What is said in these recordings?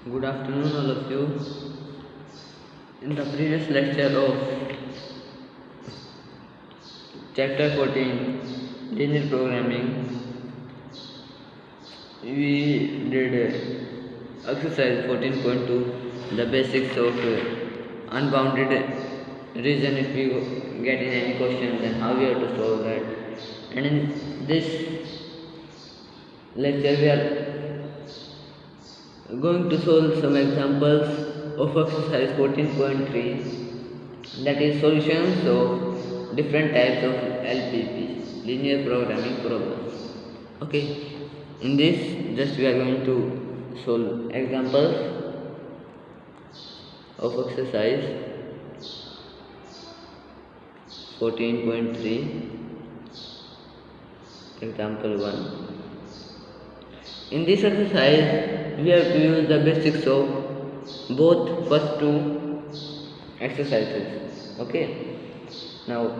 Good afternoon, all of you. In the previous lecture of chapter 14, linear programming, we did exercise 14.2, the basics of unbounded region. If we get in any question, then how we have to solve that. And in this lecture, we are going to solve some examples of exercise 14.3, that is solutions of different types of LPP, linear programming problems. Okay, in this just we are going to solve examples of exercise 14.3. Example 1. In this exercise, we have to use the basics of both first two exercises. Okay. Now,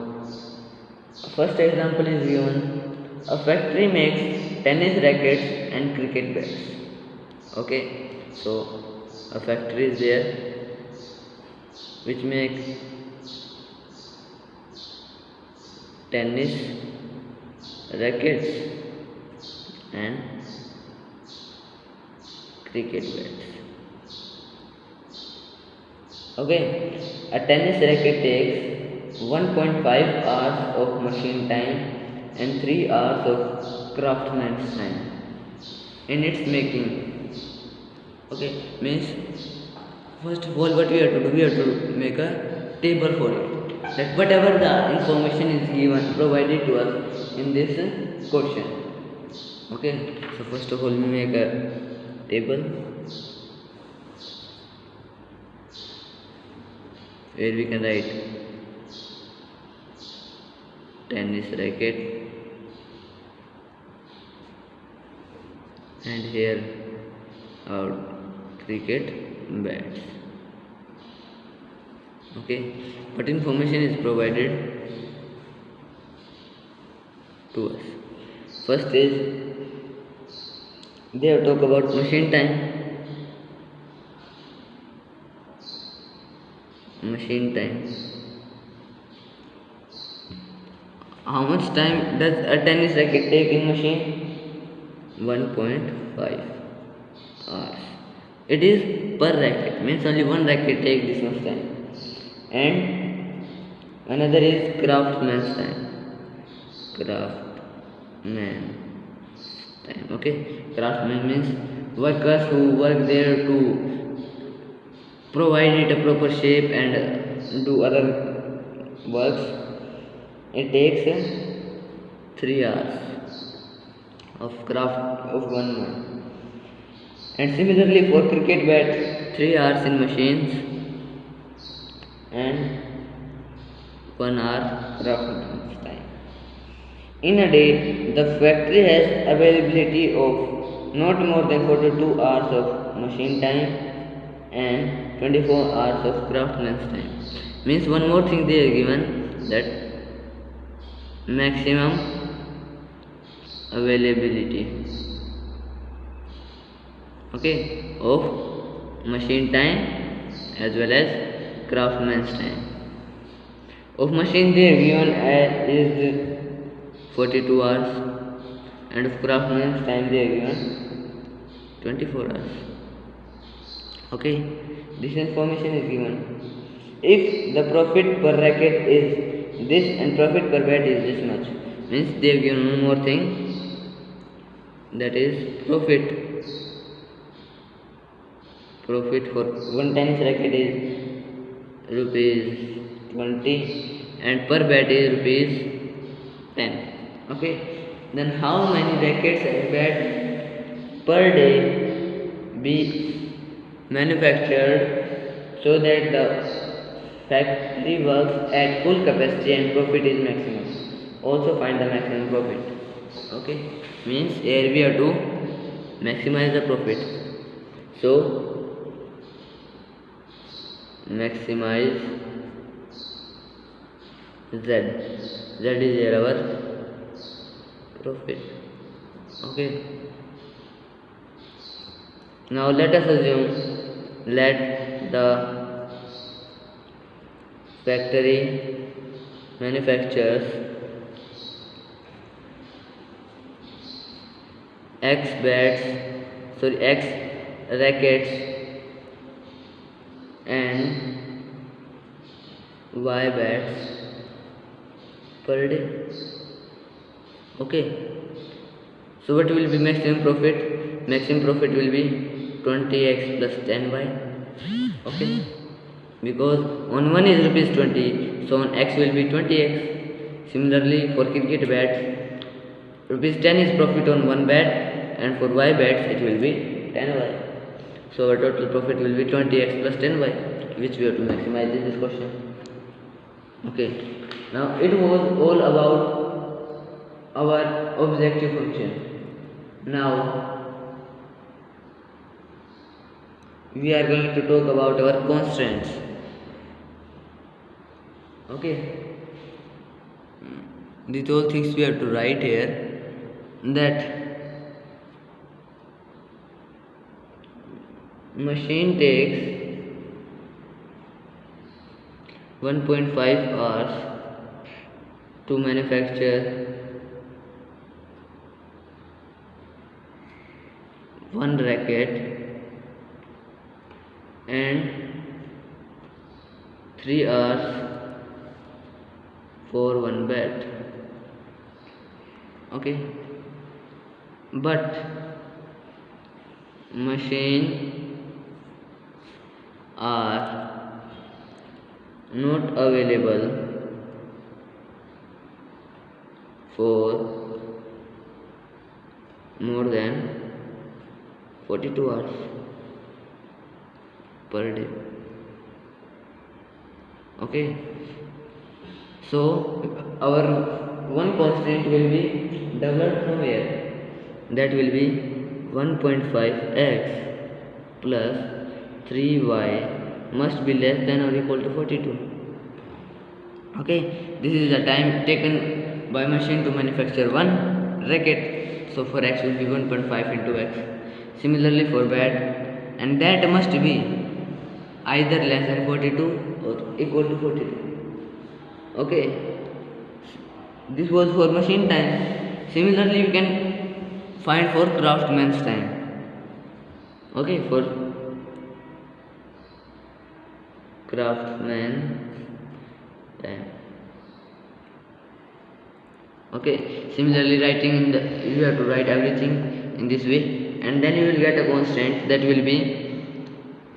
first example is given: a factory makes tennis rackets and cricket bats. Okay. So, a factory is there which makes tennis rackets and cricket bats. Okay, a tennis racket takes 1.5 hours of machine time and 3 hours of craftsman's time in its making. Okay, means first of all what we have to do, we have to make a table for it, that whatever the information is given provided to us in this question. Okay, so first of all we make a table where we can write tennis racket and here our cricket bats. Okay, what information is provided to us? First is they have talked about machine time. Machine time. How much time does a tennis racket take in machine? 1.5 hours. It is per racket, means only one racket take this much time. And another is craftsman's time. Craftsman time. Okay, craftsman means workers who work there to provide it a proper shape and do other works. It takes 3 hours of craft of 1 month. And similarly for cricket bat, 3 hours in machines and 1 hour craftsman's time. In a day, the factory has availability of not more than 42 hours of machine time and 24 hours of craftsman's time. Means one more thing they are given, that maximum availability, okay, of machine time as well as craftsman's time. Of machine they are given as is 42 hours and of craftsman's time they are given 24 hours. Okay, this information is given. If the profit per racket is this and profit per bat is this much, means they have given one more thing, that is profit for one tennis racket is rupees 20 and per bat is rupees 10. Okay, then how many rackets and bats per day be manufactured so that the factory works at full capacity and profit is maximum? Also find the maximum profit. Okay, means here we have to maximize the profit. So maximize Z is here our profit. Okay, now let us assume let the factory manufactures X rackets and Y bats per day. Okay, so what will be maximum profit? Maximum profit will be 20x plus 10y. Okay, because on 1 is rupees 20, so on x will be 20x. Similarly, for cricket bats, rupees 10 is profit on 1 bat, and for y bats it will be 10y. So our total profit will be 20x plus 10y, which we have to maximize in this question. Okay, now it was all about our objective function. Now we are going to talk about our constraints. Okay, these all things we have to write here, that machine takes 1.5 hours to manufacture one racket and 3 hours for one bat. Okay, but machine are not available for more than 42 hours per day. Okay, so our one constant will be developed from here, that will be 1.5x plus 3y must be less than or equal to 42. Okay, this is the time taken by machine to manufacture one racket. So for x will be 1.5 into x. Similarly for bat, and that must be either less than 42 or equal to 42. Okay, this was for machine time. Similarly we can find for craftsman's time. Okay, for craftsman time. Okay, similarly writing in the, you have to write everything in this way, and then you will get a constant that will be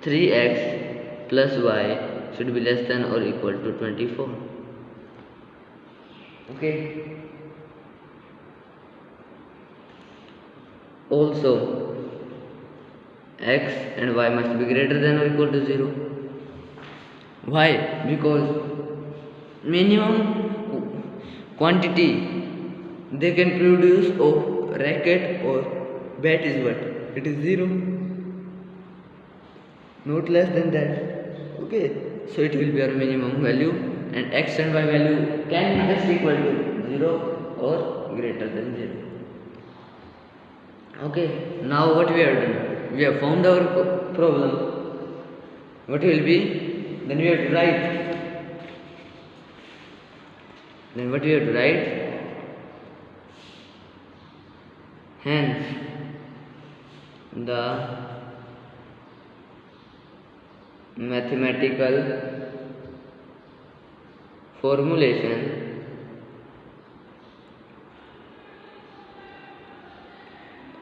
3x plus y should be less than or equal to 24. Okay, also x and y must be greater than or equal to 0. Why? Because minimum quantity they can produce of racket or bat is what? It is 0, not less than that. Okay, so it will be our minimum value, and x and y value can be just equal to 0 or greater than 0. Okay, now what we have done? We have found our problem. What will be? Then we have to write. Then what we have to write? Hence, the mathematical formulation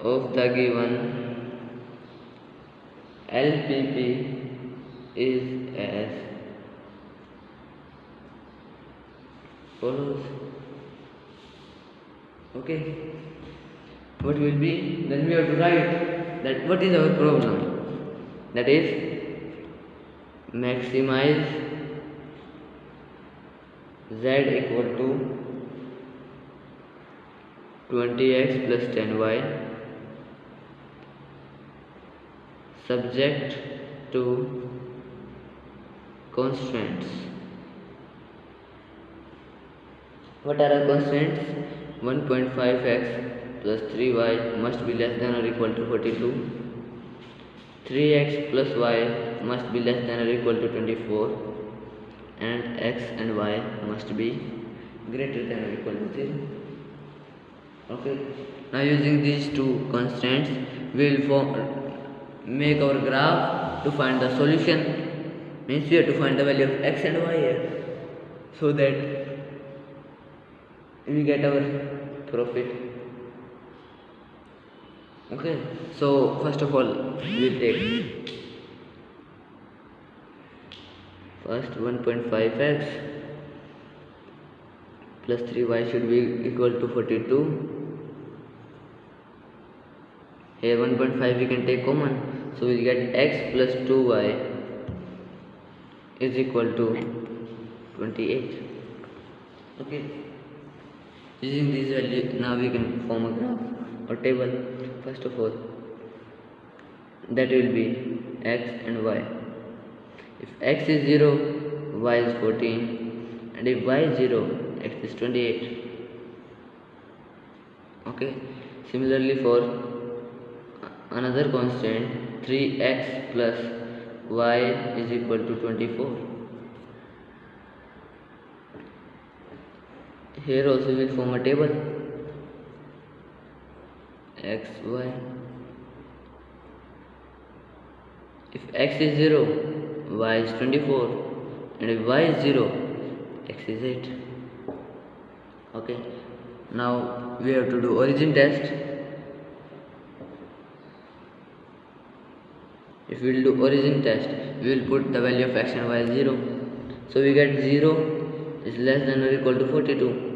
of the given LPP is as follows. Okay, what will be? Then we have to write that what is our problem, that is maximize z equal to 20x plus 10y subject to constraints. What are our constraints? 1.5x plus 3y must be less than or equal to 42. 3x plus y must be less than or equal to 24, and x and y must be greater than or equal to 0. Okay, now using these two constants we will make our graph to find the solution. Means we have to find the value of x and y here, so that we get our profit. Okay, so first of all we will take first 1.5x plus 3y should be equal to 42. Here 1.5 we can take common, so we get x plus 2y is equal to 28. Okay, using these values now we can form a graph or table. First of all, that will be x and y. If x is 0, y is 14, and if y is 0, x is 28. Okay, similarly for another constant, 3x plus y is equal to 24. Here also we will form a table, x, y. If x is 0, y is 24, and if y is 0, x is 8. Okay, now we have to do origin test. If we will do origin test, we will put the value of x and y as 0. So we get 0 is less than or equal to 42.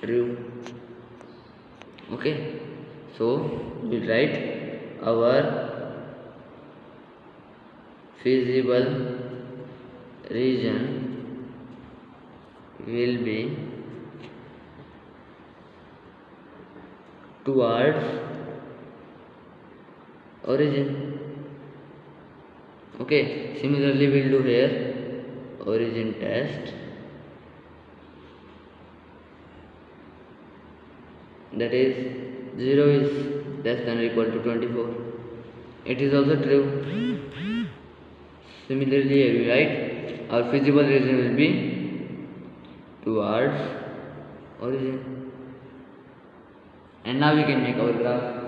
True. Okay, so we will write our feasible region will be towards origin. Okay, similarly we will do here origin test, that is 0 is less than or equal to 24. It is also true. Similarly here we write our feasible region will be towards origin. And now we can make our graph.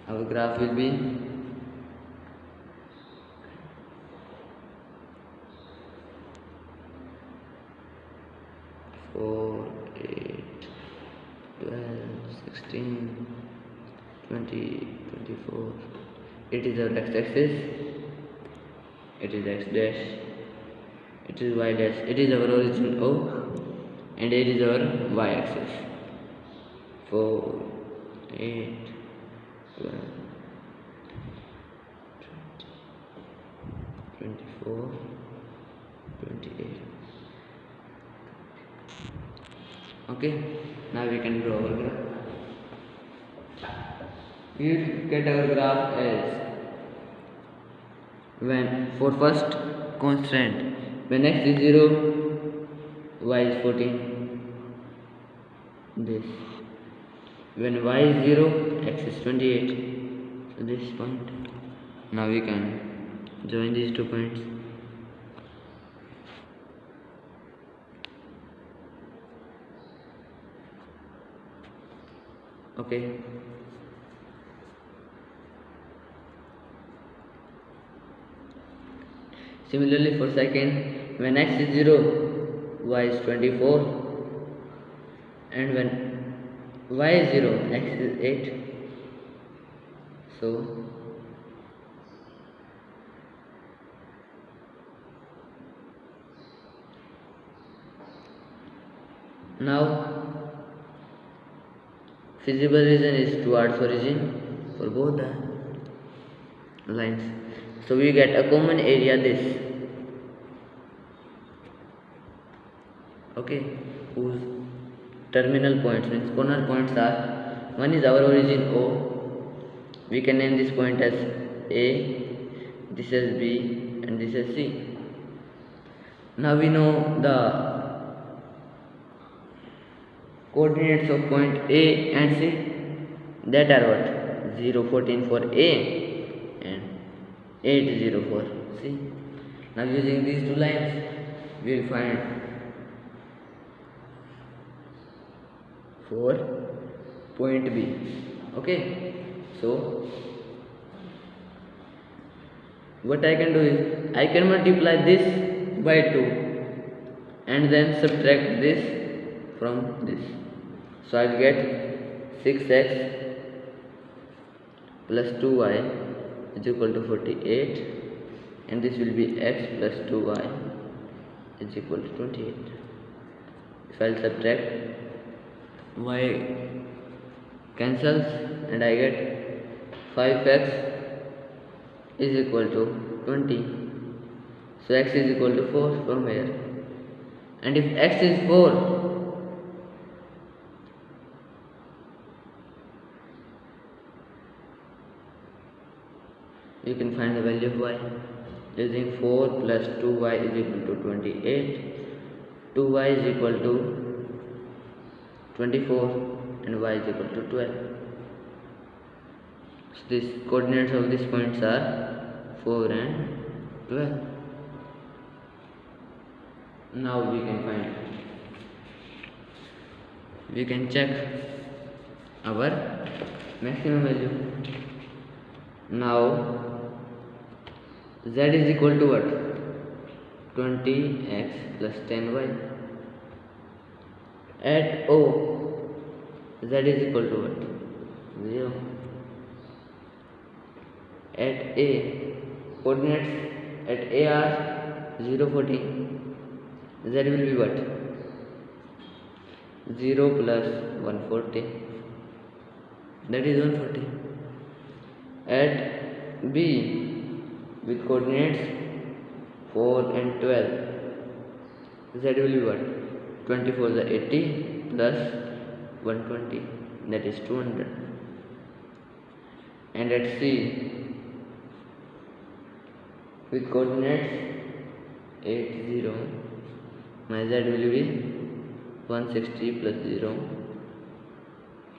Our graph will be four, 8, 12, 16, 20, 24. It is our x-axis, it is x dash, it is y dash, it is our origin O, and it is our y-axis. 4, 8, 12, 20, 24, 28. Okay, now we can draw our graph. We will get our graph as, when for first constant, when x is 0, y is 14. This. When y is 0, x is 28. So this point. Now we can join these 2 points. Okay. Similarly for second, when x is 0, y is 24, and when y is 0, x is 8. So now feasible region is towards origin for both the lines. So we get a common area, this. Okay, whose terminal points, means corner points are, one is our origin O. We can name this point as A, this as B, and this as C. Now we know the coordinates of point A and C, that are what? 014 for A and 80 for C. Now using these two lines we will find for point B. Okay, so what I can do is I can multiply this by 2 and then subtract this from this. So I will get 6x plus 2y is equal to 48, and this will be x plus 2y is equal to 28. If I will subtract, y cancels and I get 5x is equal to 20. So x is equal to 4 from here, and if x is 4, you can find the value of y using 4 plus 2y is equal to 28. 2y is equal to 24 and y is equal to 12. So these coordinates of these points are 4 and 12. Now we can check our maximum value. Now z is equal to what? 20x plus 10y. At O, z is equal to what? 0. At A, coordinates at A are 0, 14. Z will be what? 0 plus 140. That is 140. At B, with coordinates 4 and 12, z will be what? 24 is 80 plus 120, that is 200. And at C, with coordinates 8, 0, my z will be 160 plus 0,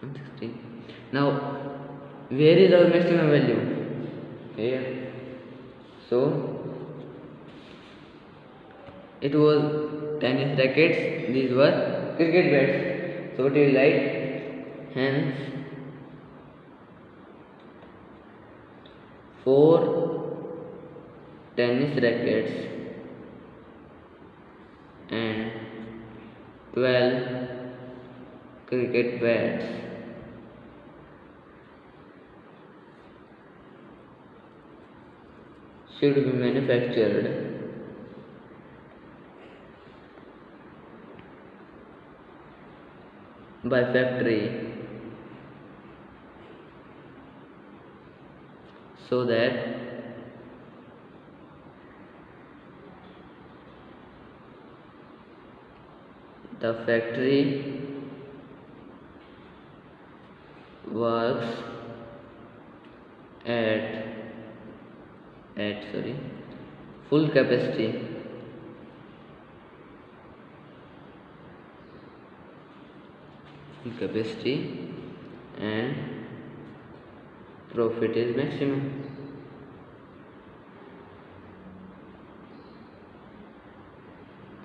160. Now where is our maximum value? Here. So it was tennis rackets, these were cricket bats. So what is like? Hence 4 tennis rackets and 12 cricket bats should be manufactured by factory so that the factory works at full capacity and profit is maximum.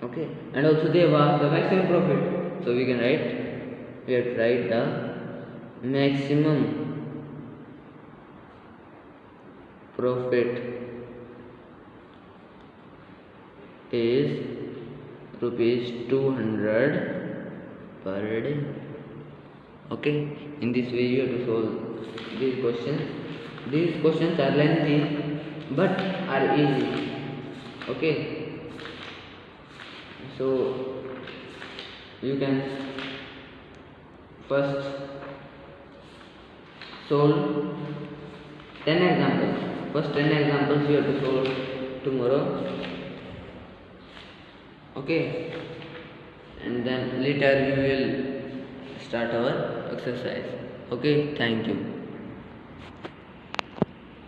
Okay, and also they have the maximum profit, so we have to write the maximum profit is rupees 200 per day. Okay, in this way you have to solve these questions. These questions are lengthy but are easy. Okay, so you can first solve 10 examples. First 10 examples you have to solve tomorrow. Okay, and then later we will start our exercise. Okay, thank you.